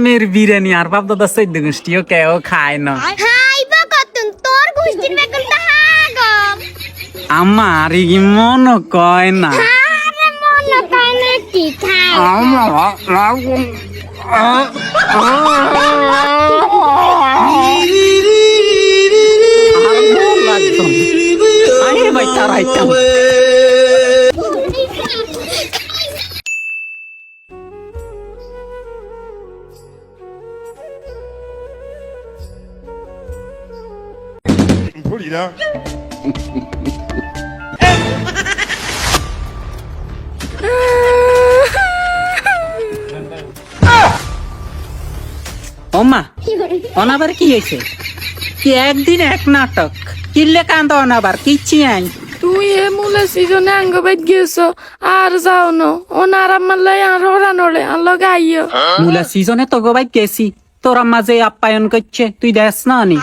আমের বিরিয়ানি আর বাপ দাদা চৈদ্দ গোষ্ঠীও কেউ খায় না। খাইবা কতন তোর গোষ্ঠীর বেগুন তো হাগম। আমার কি মনে কয় না। আরে মনে কয় না কি খাও। ওমা অনাবার কি হয়েছে? কি একদিন এক নাটক কিনলে কান্দ অনাবার কিচ্ছি আই। তুই এ মুলে সিজনে আঙ্গবাইত গেছো আর যাও ন ওনার আমার লাই আর ওরা নড়ে আর লগে আইও। মুলা সিজনে তো গোবাই গেছি, তোর আম্মা যে আপ্যায়ন করছে তুই দেখ না নি।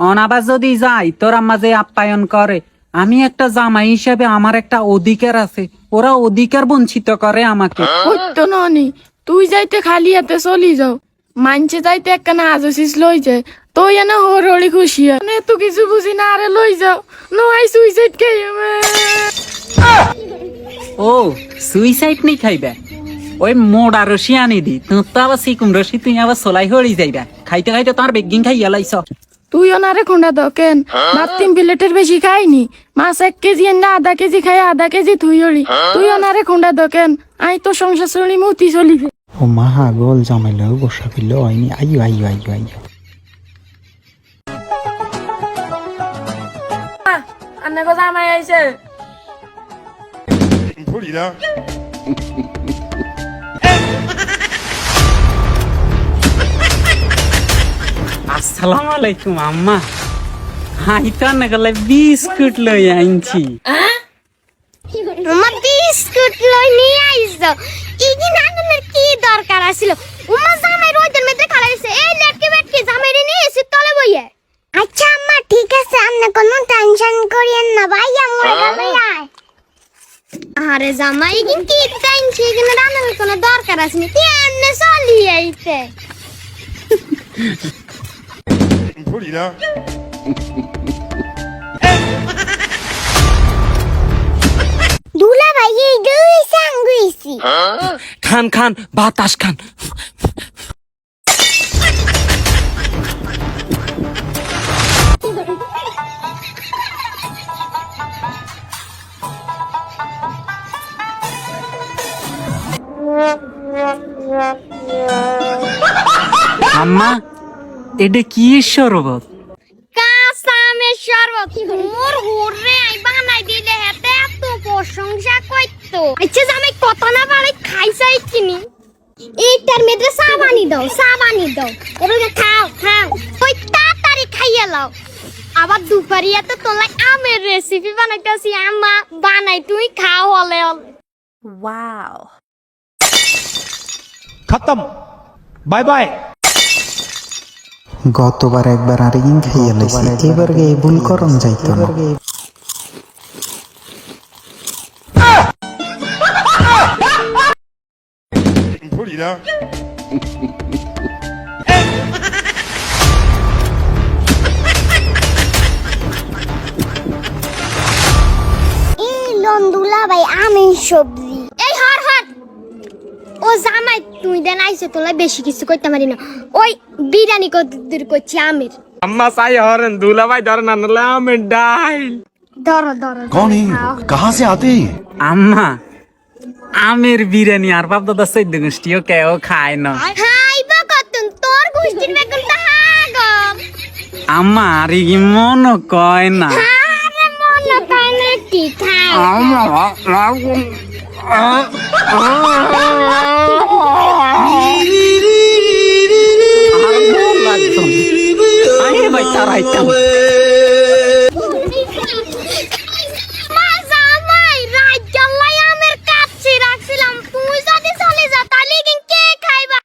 অনাবার যদি যাই তোর আম্মা যে আপ্যায়ন করে, আমি একটা জামাই হিসেবে আমার একটা অধিকার আছে, ওরা অধিকার বঞ্চিত করে আমাকে। হইতো ননি তুই যাইতে খালি হাতে চলি যাও, মানছে যাইতে একখানা আজসিস লই যায় তুই এনে হরহরি খুশি হয় তো কিছু বুঝি না আরে লই যাও নয় সুইসাইড খাই। ও সুইসাইড নেই খাইবা, ওই মোড়া রশি আনি দি তোর তো আবার সিকুম রশি তুই আবার সোলাই হরি যাইবা। খাইতে খাইতে তোমার বেগিং খাইয়া লাইছ। তুই ওনারে খুঁড়া দাও কেন? ভাত 3 প্লেটের বেশি খাইনি, মাছ 1 কেজি এনে আধা কেজি খাই আধা কেজি থুই হরি। তুই ওনারে খুঁড়া দাও কেন? আই তো সংসার চলি মুতি চলিবে। ও মা গোল জমাইলো বসা ফিরল হয়নি। আইও আইও আইও আইও। আন্না কথা আমায় আইছে। আসসালামু আলাইকুম আম্মা। হাই তো না গেলে বিস্কুট লই আনছি। উমা বিস্কুট লই নিয়ে আইছো। ইগি নানার কি দরকার আছিল? উমা জামাই রোদের মধ্যে খাড়াইছে, এই লেটকে বেটকে জামাই রে নিয়ে এসে তলে বইয়ে। আচ্ছা আম্মা ঠিক আছে, আপনি কোনো টেনশন করিয়েন না ভাই, আমরা গেলে আয়। আরে জামাই ইগি কি টেনশন, ইগি নানার কোনো দরকার আছে নি, তুই এমনে চলি আইতে। দুলা ভাই এই দুই সাঙ্গুইছি। খান খান বাতাস খান। আম্মা এটা কি শরবত? কাসামের শরবত। মোর হুররে আই বানাই দিলে হেতে এত প্রশংসা কইতো। আচ্ছা জামাই কত না পারে খাইছাই কিনি। এইটার মধ্যে সাবানি দাও, সাবানি দাও। এবারে খাও খাও, ওই তাড়াতাড়ি খাইয়া লাও। আবার দুপুরিয়া তো তোলা আমের রেসিপি বানাইতাছি, আম্মা বানাই তুই খাও হলে হলে। ওয়াও खत्म बाय बाय। গতবার একবার আরেকদিন খাইয়া লাইছি, এবার এই ভুল করন যাইতো না। এই লন্দুলা ভাই আমের সবজি। এই হর হর, ও জামাই তুই দেন আইছে তোলা বেশি কিছু কইতে পারি না। ওই বিরিয়ানি কদ্দুর করছি আমের। अम्मा साई हरन दूल्हा भाई धरन नला में डाइल। ধরো ধরো। कौन है? कहाँ से आते हैं? আম্মা আমের বিরিয়ানি আর বাপ দাদা চৈদ্দ গোষ্ঠীও কেউ খায় না। খাইবা কতন তোর গোষ্ঠীর বেগুন তো হাগম। আম্মা আর কি মনে কয় না। আরে মনে কয় না কি খাও। আরে ভাই তারাইতাম।